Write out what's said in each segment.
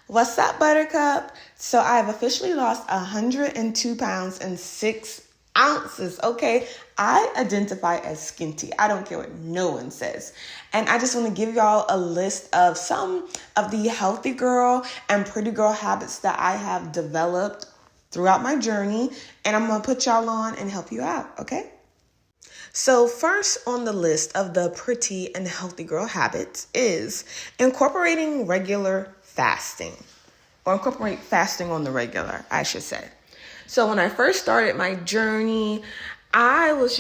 What's up, Buttercup? So I have officially lost 102 pounds and 6 ounces, okay? I identify as skinty. I don't care what no one says. And I just want to give y'all a list of some of the healthy girl and pretty girl habits that I have developed throughout my journey. And I'm going to put y'all on and help you out, okay? So first on the list of the pretty and healthy girl habits is incorporating regular fasting, or incorporate fasting on the regular, I should say. So when I first started my journey, I was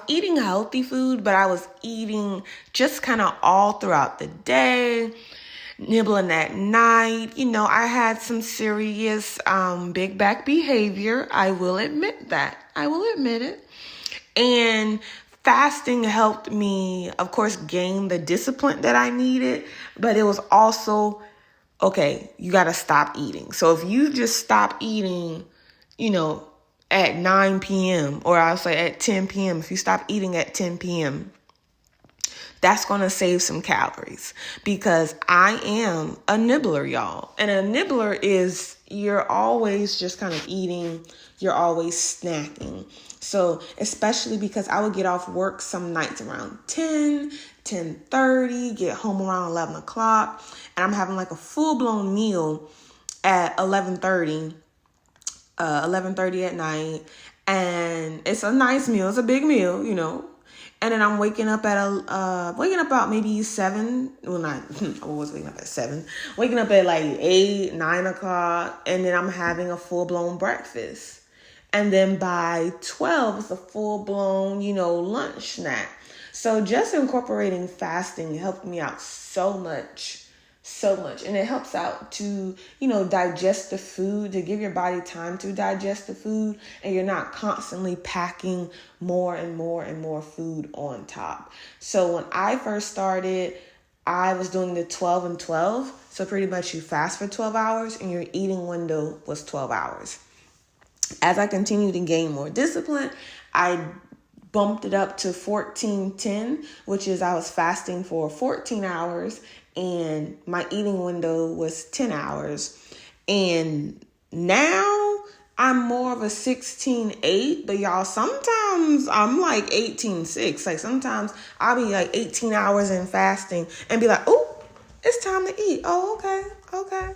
eating healthy food, but I was eating just kind of all throughout the day, nibbling at night. I had some serious big back behavior. I will admit that. I will admit it. And fasting helped me, of course, gain the discipline that I needed, but it was also, okay, you got to stop eating. So if you just stop eating, at 9 p.m. or I'll say at 10 p.m., if you stop eating at 10 p.m., that's going to save some calories, because I am a nibbler, y'all. And a nibbler is you're always just kind of eating, you're always snacking. So especially because I would get off work some nights around 10:30, get home around 11 o'clock, and I'm having like a full-blown meal at 11:30 at night. And it's a nice meal. It's a big meal, And then I'm waking up about maybe 7. Well, not, I was waking up at 7. Waking up at like 8, 9 o'clock. And then I'm having a full-blown breakfast. And then by 12, it's a full-blown, lunch snack. So just incorporating fasting helped me out so much. And it helps out to, digest the food, to give your body time to digest the food. And you're not constantly packing more and more and more food on top. So when I first started, I was doing the 12 and 12. So pretty much you fast for 12 hours and your eating window was 12 hours. As I continued to gain more discipline, I bumped it up to 14-10, which is I was fasting for 14 hours and my eating window was 10 hours. And now I'm more of a 16-8, but y'all, sometimes I'm like 18-6. Like sometimes I'll be like 18 hours in fasting and be like, oh, it's time to eat. Oh, okay.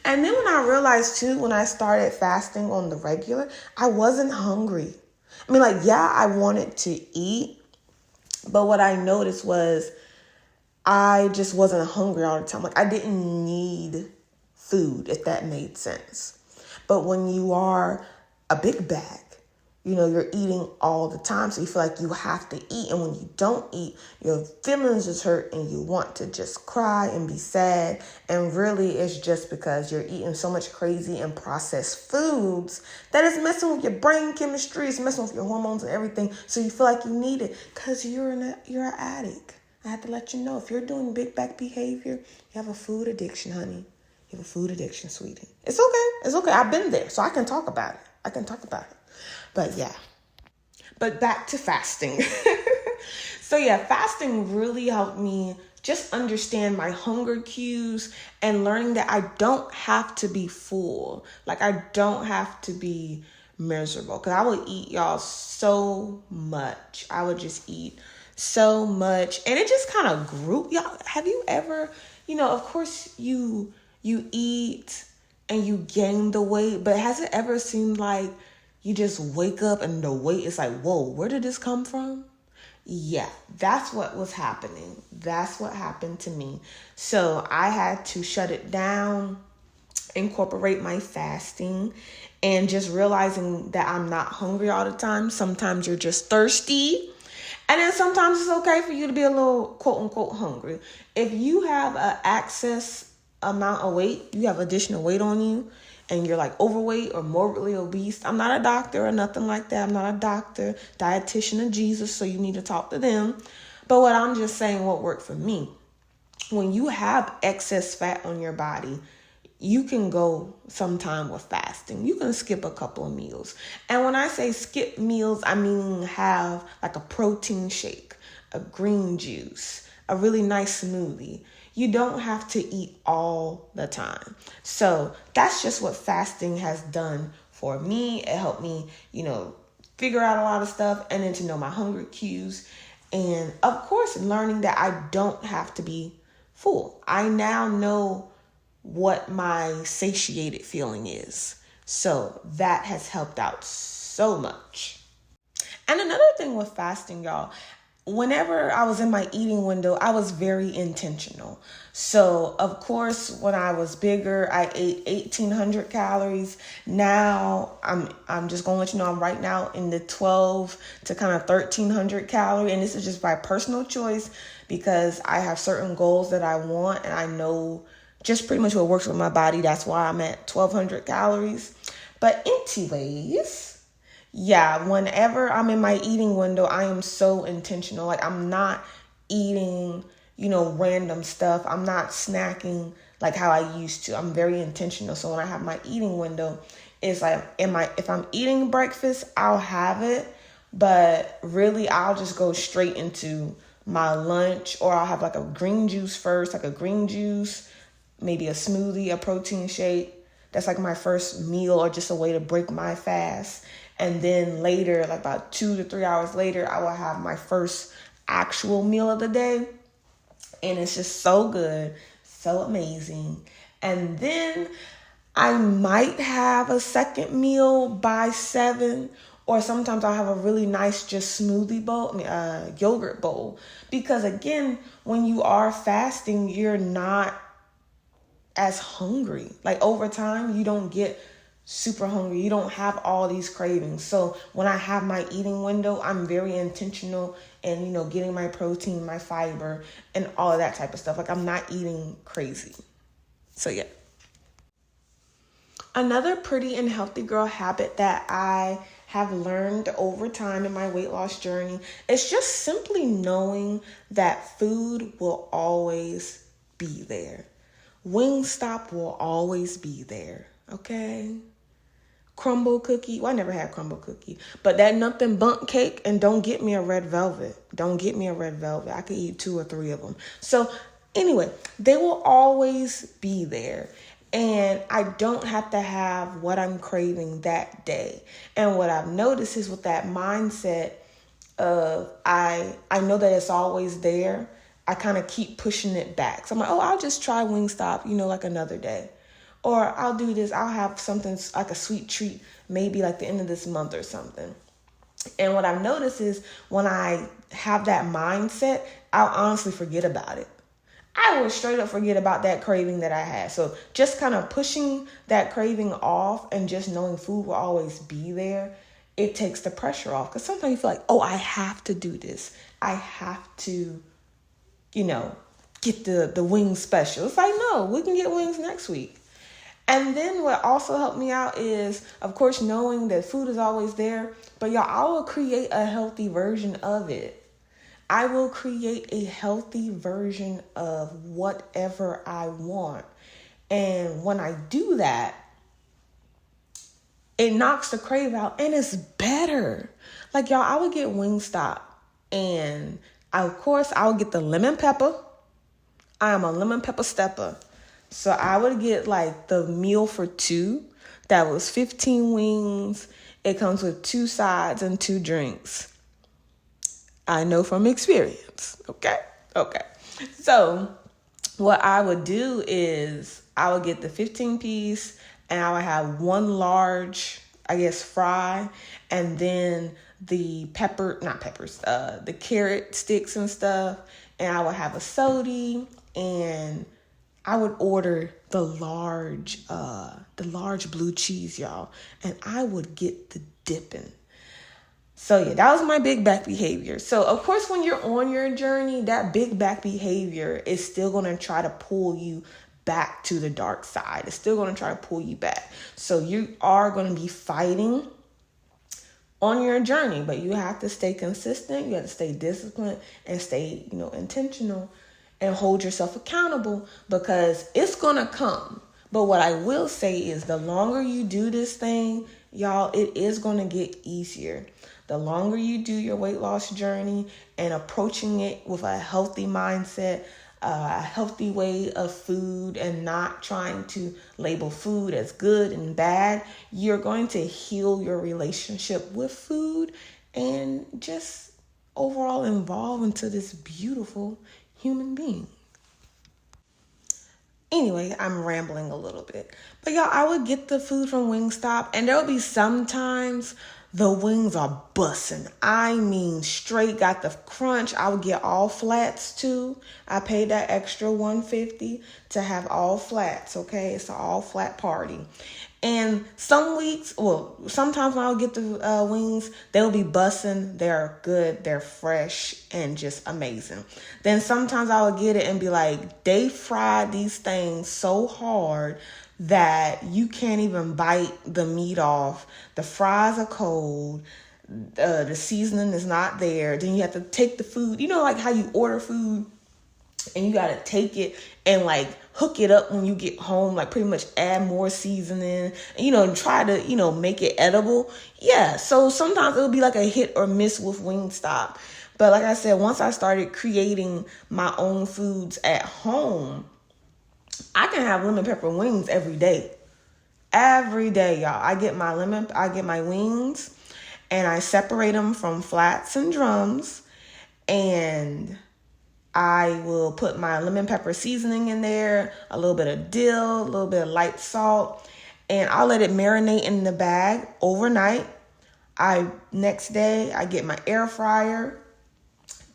And then when I realized too, when I started fasting on the regular, I wasn't hungry. I mean, I wanted to eat, but what I noticed was I just wasn't hungry all the time. I didn't need food, if that made sense. But when you are a big bag, you're eating all the time, so you feel like you have to eat. And when you don't eat, your feelings is hurt and you want to just cry and be sad. And really, it's just because you're eating so much crazy and processed foods that it's messing with your brain chemistry, it's messing with your hormones and everything. So you feel like you need it because you're an addict. I have to let you know, if you're doing big back behavior, you have a food addiction, honey. You have a food addiction, sweetie. It's okay. I've been there, so I can talk about it. But yeah. But back to fasting. So yeah, fasting really helped me just understand my hunger cues and learning that I don't have to be full. I don't have to be miserable. Because I would eat, y'all, so much. I would just eat so much. And it just kind of grew. Y'all, have you ever, of course you eat and you gain the weight, but has it ever seemed like you just wake up and the weight is like, whoa, where did this come from? Yeah, that's what was happening. That's what happened to me. So I had to shut it down, incorporate my fasting, and just realizing that I'm not hungry all the time. Sometimes you're just thirsty. And then sometimes it's okay for you to be a little quote unquote hungry. If you have an excess amount of weight, you have additional weight on you, and you're overweight or morbidly obese, I'm not a doctor or nothing like that. I'm not a doctor, dietitian of Jesus, so you need to talk to them. But what I'm just saying, what worked for me, when you have excess fat on your body, you can go sometime with fasting. You can skip a couple of meals. And when I say skip meals, I mean have a protein shake, a green juice, a really nice smoothie. You don't have to eat all the time. So that's just what fasting has done for me. It helped me, figure out a lot of stuff, and then to know my hunger cues. And of course, learning that I don't have to be full. I now know what my satiated feeling is. So that has helped out so much. And another thing with fasting, y'all, whenever I was in my eating window, I was very intentional. So, of course, when I was bigger, I ate 1,800 calories. Now, I'm just going to let you know I'm right now in the 12 to kind of 1,300 calorie. And this is just by personal choice because I have certain goals that I want. And I know just pretty much what works with my body. That's why I'm at 1,200 calories. But anyways, yeah, whenever I'm in my eating window, I am so intentional. Like, I'm not eating, random stuff. I'm not snacking like how I used to. I'm very intentional. So when I have my eating window, it's like, if I'm eating breakfast, I'll have it. But really, I'll just go straight into my lunch, or I'll have like a green juice first, like a green juice, maybe a smoothie, a protein shake. That's like my first meal, or just a way to break my fast. And then later, like about 2 to 3 hours later, I will have my first actual meal of the day. And it's just so good, so amazing. And then I might have a second meal by 7, or sometimes I'll have a really nice just smoothie bowl, yogurt bowl. Because again, when you are fasting, you're not as hungry. Like over time, you don't get super hungry. You don't have all these cravings. So when I have my eating window, I'm very intentional and, getting my protein, my fiber, and all of that type of stuff. Like, I'm not eating crazy. So yeah. Another pretty and healthy girl habit that I have learned over time in my weight loss journey is just simply knowing that food will always be there. Wingstop will always be there, okay? Crumble cookie. Well, I never had crumble cookie. But that nothing bundt cake, and don't get me a red velvet. Don't get me a red velvet. I could eat 2 or 3 of them. So anyway, they will always be there. And I don't have to have what I'm craving that day. And what I've noticed is with that mindset of I know that it's always there, I kind of keep pushing it back. So I'm like, I'll just try Wingstop, like another day. Or I'll do this, I'll have something like a sweet treat, maybe like the end of this month or something. And what I've noticed is when I have that mindset, I'll honestly forget about it. I will straight up forget about that craving that I had. So just kind of pushing that craving off and just knowing food will always be there, it takes the pressure off. Because sometimes you feel like, I have to do this. I have to, get the wings special. It's like, no, we can get wings next week. And then what also helped me out is, of course, knowing that food is always there. But y'all, I will create a healthy version of it. I will create a healthy version of whatever I want. And when I do that, it knocks the crave out and it's better. Like, y'all, I would get Wingstop and of course I would get the lemon pepper. I am a lemon pepper stepper. So I would get like the meal for 2. That was 15 wings. It comes with 2 sides and 2 drinks. I know from experience. Okay. So what I would do is I would get the 15 piece and I would have 1 large, fry, and then the the carrot sticks and stuff. And I would have a soda, and I would order the large blue cheese, y'all. And I would get the dipping. So yeah, that was my big back behavior. So of course, when you're on your journey, that big back behavior is still going to try to pull you back to the dark side. It's still going to try to pull you back. So you are going to be fighting on your journey, but you have to stay consistent. You have to stay disciplined and stay, intentional and hold yourself accountable, because it's going to come. But what I will say is the longer you do this thing, y'all, it is going to get easier. The longer you do your weight loss journey and approaching it with a healthy mindset, a healthy way of food and not trying to label food as good and bad, you're going to heal your relationship with food and just overall evolve into this beautiful human being. Anyway, I'm rambling a little bit. But y'all, I would get the food from Wingstop, and there'll be sometimes the wings are bussin'. I mean, straight got the crunch. I would get all flats too. I paid that extra $150 to have all flats, okay? It's an all flat party. And some weeks, well, sometimes when I'll get the wings, they'll be bussin'. They're good, they're fresh, and just amazing. Then sometimes I would get it and be like, they fried these things so hard that you can't even bite the meat off. The fries are cold. The seasoning is not there. Then you have to take the food. You know, like how you order food and you got to take it and like hook it up when you get home, like pretty much add more seasoning, and try to, make it edible. Yeah. So sometimes it'll be like a hit or miss with Wingstop. But like I said, once I started creating my own foods at home, I can have lemon pepper wings every day. Every day, y'all. I get my wings and I separate them from flats and drums, and I will put my lemon pepper seasoning in there, a little bit of dill, a little bit of light salt, and I'll let it marinate in the bag overnight. Next day, I get my air fryer,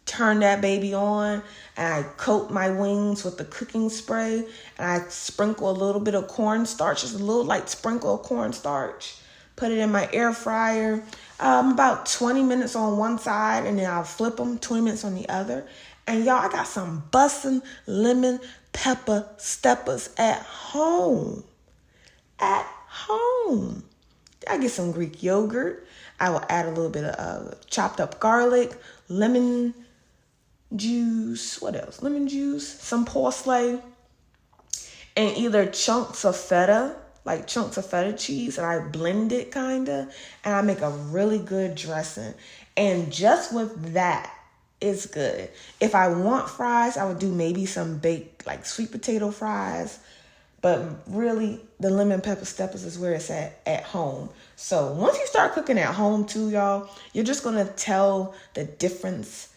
turn that baby on, and I coat my wings with the cooking spray, and I sprinkle a little bit of cornstarch, just a little light sprinkle of cornstarch, put it in my air fryer, about 20 minutes on one side, and then I'll flip them 20 minutes on the other. And y'all, I got some bussin' lemon pepper steppers at home. At home. I get some Greek yogurt. I will add a little bit of chopped up garlic, lemon juice. What else? Lemon juice, some parsley, and either chunks of feta, like chunks of feta cheese, and I blend it kinda, and I make a really good dressing. And just with that, it's good. If I want fries, I would do maybe some baked, like sweet potato fries. But really, the lemon pepper steppers is where it's at home. So once you start cooking at home too, y'all, you're just going to tell the difference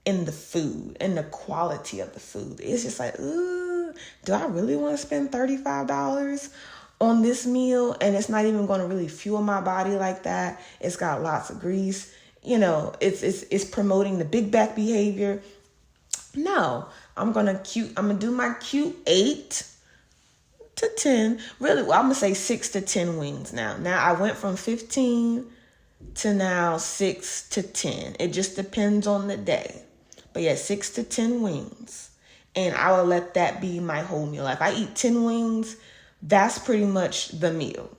in the food and the quality of the food. It's just like, ooh, do I really want to spend $35 on this meal? And it's not even going to really fuel my body like that. It's got lots of grease. It's promoting the big back behavior. No, I'm gonna do my cute 8 to 10. Really, well, I'm gonna say 6 to 10 wings now. Now I went from 15 to now 6 to 10. It just depends on the day. But yeah, 6 to 10 wings. And I will let that be my whole meal. If I eat 10 wings, that's pretty much the meal.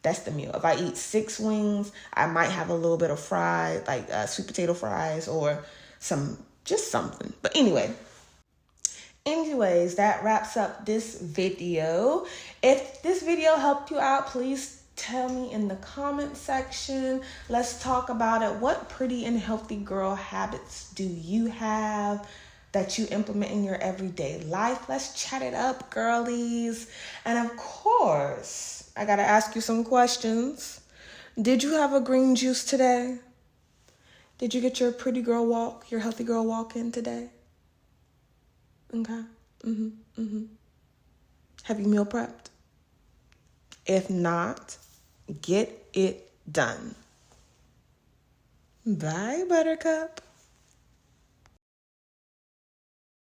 That's the meal. If I eat 6 wings, I might have a little bit of fried, like sweet potato fries or just something. But anyways, that wraps up this video. If this video helped you out, please tell me in the comment section. Let's talk about it. What pretty and healthy girl habits do you have that you implement in your everyday life? Let's chat it up, girlies. And of course, I gotta ask you some questions. Did you have a green juice today? Did you get your pretty girl walk, your healthy girl walk in today? Okay. Have you meal prepped? If not, get it done. Bye, Buttercup.